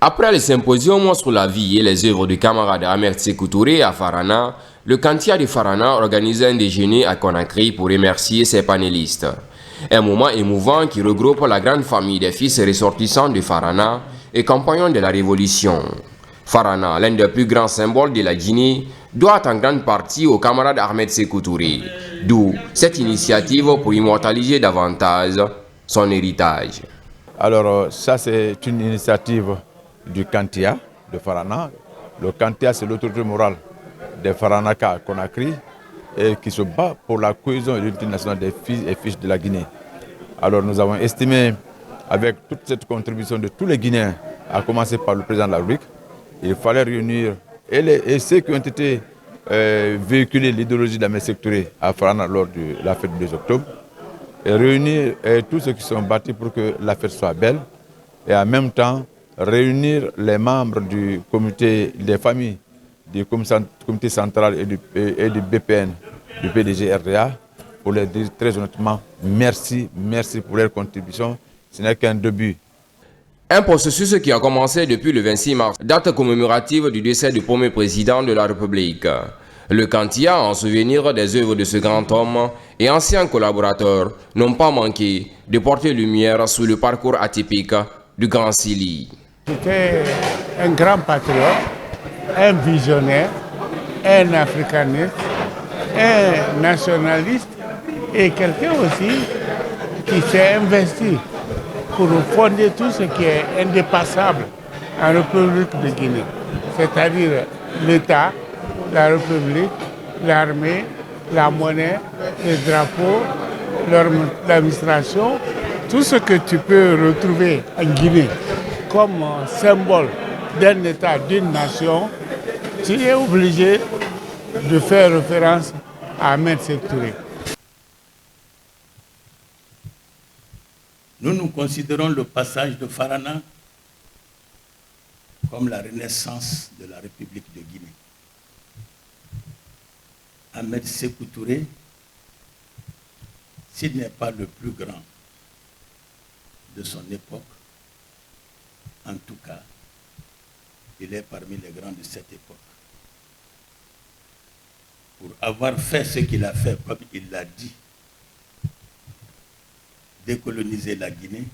Après le symposium sur la vie et les œuvres du camarade Ahmed Sékou Touré à Farana, le Kantia de Farana organise un déjeuner à Conakry pour remercier ses panélistes. Un moment émouvant qui regroupe la grande famille des fils ressortissants de Farana et compagnons de la Révolution. Farana, l'un des plus grands symboles de la Guinée, doit en grande partie au camarade Ahmed Sékou Touré, d'où cette initiative pour immortaliser davantage son héritage. Alors ça c'est une initiative du Kantia de Farana. Le Kantia c'est l'autorité morale des Faranaka à Conakry et qui se bat pour la cohésion et l'unité nationale des fils et fiches de la Guinée. Alors nous avons estimé avec toute cette contribution de tous les Guinéens, à commencer par le président de la République, il fallait réunir et ceux qui ont été véhiculés l'idéologie de la Sékou Touré à Farana lors de la fête du 2 octobre, et réunir tous ceux qui sont battus pour que la fête soit belle, et en même temps réunir les membres du comité des familles, du comité central et du BPN, du PDG RDA, pour leur dire très honnêtement merci pour leur contribution. Ce n'est qu'un début. Un processus qui a commencé depuis le 26 mars, date commémorative du décès du premier président de la République. Le Kantia, en souvenir des œuvres de ce grand homme et ancien collaborateur, n'ont pas manqué de porter lumière sur le parcours atypique du Grand Sili. C'était un grand patriote, un visionnaire, un africaniste, un nationaliste et quelqu'un aussi qui s'est investi pour fonder tout ce qui est indépassable en République de Guinée, c'est-à-dire l'État, la République, l'armée, la monnaie, les drapeaux, l'administration, tout ce que tu peux retrouver en Guinée comme symbole d'un État, d'une nation, tu es obligé de faire référence à Ahmed Sékou Touré. Nous considérons le passage de Farana comme la renaissance de la République de Guinée. Ahmed Sékou Touré, s'il n'est pas le plus grand de son époque, en tout cas, il est parmi les grands de cette époque. Pour avoir fait ce qu'il a fait, comme il l'a dit, décoloniser la Guinée,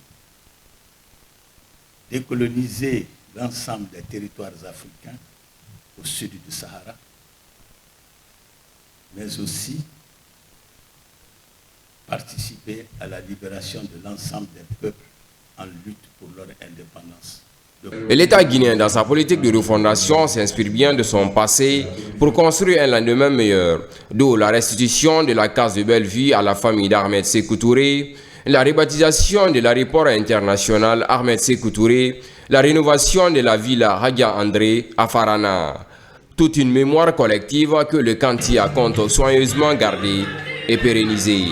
décoloniser l'ensemble des territoires africains au sud du Sahara, mais aussi participer à la libération de l'ensemble des peuples en lutte pour leur indépendance. L'État guinéen, dans sa politique de refondation, s'inspire bien de son passé pour construire un lendemain meilleur, d'où la restitution de la case de Bellevue à la famille d'Ahmed Sékou Touré, la rebaptisation de l'aéroport international Ahmed Sékou Touré, la rénovation de la villa Hagia André à Farana. Toute une mémoire collective que le Kantia compte soigneusement garder et pérenniser.